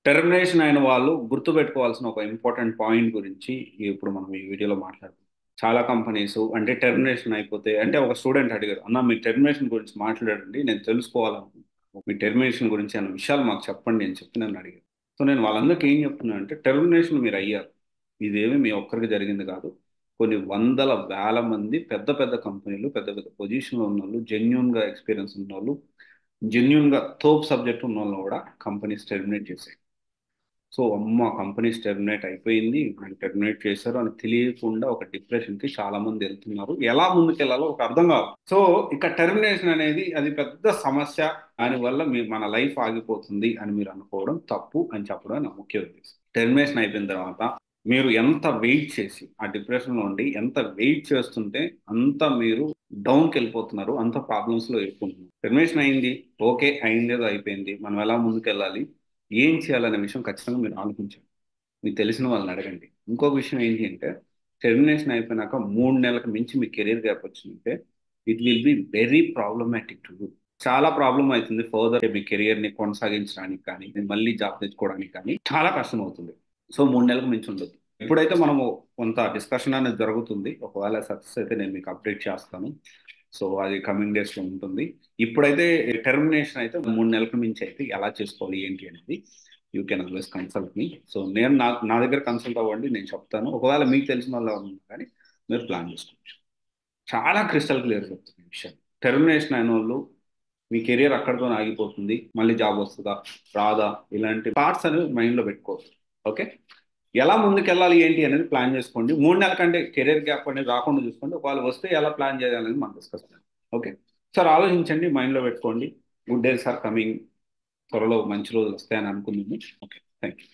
Termination అయిన వాళ్ళు గుర్తుపెట్టుకోవాల్సిన ఒక ఇంపార్టెంట్ పాయింట్ గురించి ఇప్పుడు మనం ఈ వీడియోలో మాట్లాడుతాం. చాలా కంపెనీస్ అంటే టెర్మినేషన్ అయిపోతే అంటే ఒక స్టూడెంట్ అడిగారు, అన్న మీ టెర్మినేషన్ గురించి మాట్లాడండి, నేను తెలుసుకోవాలనుకుంటున్నాను, మీ టెర్మినేషన్ గురించి అన్న విషయాలు మాకు చెప్పండి అని చెప్పి నన్ను అడిగారు. సో నేను వాళ్ళందరికీ ఏం చెప్తున్నాను అంటే, టెర్మినేషన్ మీరు అయ్యారు, ఇదేమి మీ ఒక్కరికి జరిగింది కాదు. కొన్ని వందల వేల మంది పెద్ద పెద్ద కంపెనీలు, పెద్ద పెద్ద పొజిషన్లో ఉన్న వాళ్ళు, జెన్యున్గా ఎక్స్పీరియన్స్ ఉన్న వాళ్ళు, జెన్యున్గా తోపు సబ్జెక్ట్ ఉన్న వాళ్ళని కూడా కంపెనీస్ టెర్మినేట్ చేశాయి. సో అమ్మ కంపెనీస్ టెర్మినేట్ అయిపోయింది, నన్ను టెర్మినేట్ చేశారు అని తెలియకుండా ఒక డిప్రెషన్కి చాలా మంది వెళ్తున్నారు. ఎలా ముందుకెళ్లాలో ఒక అర్థం కాదు. సో ఇక టెర్మినేషన్ అనేది అది పెద్ద సమస్య, దానివల్ల మన లైఫ్ ఆగిపోతుంది అని మీరు అనుకోవడం తప్పు అని చెప్పడం నా ముఖ్య ఉద్దేశం. టెర్మినేషన్ అయిపోయిన తర్వాత మీరు ఎంత వెయిట్ చేసి ఆ డిప్రెషన్లో ఉండి ఎంత వెయిట్ చేస్తుంటే అంత మీరు డౌన్కి వెళ్ళిపోతున్నారు, అంత ప్రాబ్లమ్స్లో ఇరుక్కుంటున్నారు. టెర్మినేషన్ అయింది, ఓకే అయింది, ఏదో అయిపోయింది, మనం ఎలా ముందుకెళ్ళాలి, ఏం చేయాలనే విషయం ఖచ్చితంగా మీరు ఆలోచించండి. మీకు తెలిసిన వాళ్ళని అడగండి. ఇంకొక విషయం ఏంటి అంటే, టెర్మినేషన్ అయిపోయినాక 3 నెలలకు మించి మీ కెరీర్ గ్యాప్ వచ్చిందంటే it will be very problematic to you. చాలా ప్రాబ్లం అవుతుంది ఫర్దర్ మీ కెరియర్ని కొనసాగించడానికి కానీ మళ్ళీ జాబ్ తెచ్చుకోవడానికి కానీ చాలా కష్టం అవుతుంది. సో 3 నెలలకు మించి ఉండదు. ఎప్పుడైతే మనము కొంత డిస్కషన్ అనేది జరుగుతుంది, ఒకవేళ సక్సెస్ అయితే నేను మీకు అప్డేట్ చేస్తాను. సో అది కమింగ్ డేస్లో ఉంటుంది. ఇప్పుడైతే టెర్మినేషన్ అయితే 3 నెలలకు మించి అయితే ఎలా చేసుకోవాలి ఏంటి అనేది you can always consult me. So నేను నా దగ్గర కన్సల్ట్ అవ్వండి, నేను చెప్తాను. ఒకవేళ మీకు తెలిసిన వాళ్ళు ఉన్నా కానీ మీరు ప్లాన్ చేసుకోవచ్చు. చాలా క్రిస్టల్ క్లియర్ చెప్తుంది ఈ విషయం. టెర్మినేషన్ అయిన వాళ్ళు మీ కెరియర్ అక్కడితో ఆగిపోతుంది, మళ్ళీ జాబ్ వస్తుందా రాదా ఇలాంటి థాట్స్ అనేవి మైండ్లో పెట్టుకోవచ్చు. ఓకే, ఎలా ముందుకెళ్ళాలి ఏంటి అనేది ప్లాన్ చేసుకోండి. 3 నెలల కంటే కెరియర్ గ్యాప్ అనేది రాకుండా చూసుకోండి. ఒకవేళ వస్తే ఎలా ప్లాన్ చేయాలనేది మనం డిస్కస్ చేద్దాం. ఓకే సార్, ఆలోచించండి, మైండ్లో పెట్టుకోండి. గుడ్ డేస్ ఆర్ కమింగ్, త్వరలో మంచి రోజులు వస్తాయని అనుకుంటుంది. Okay, thank you.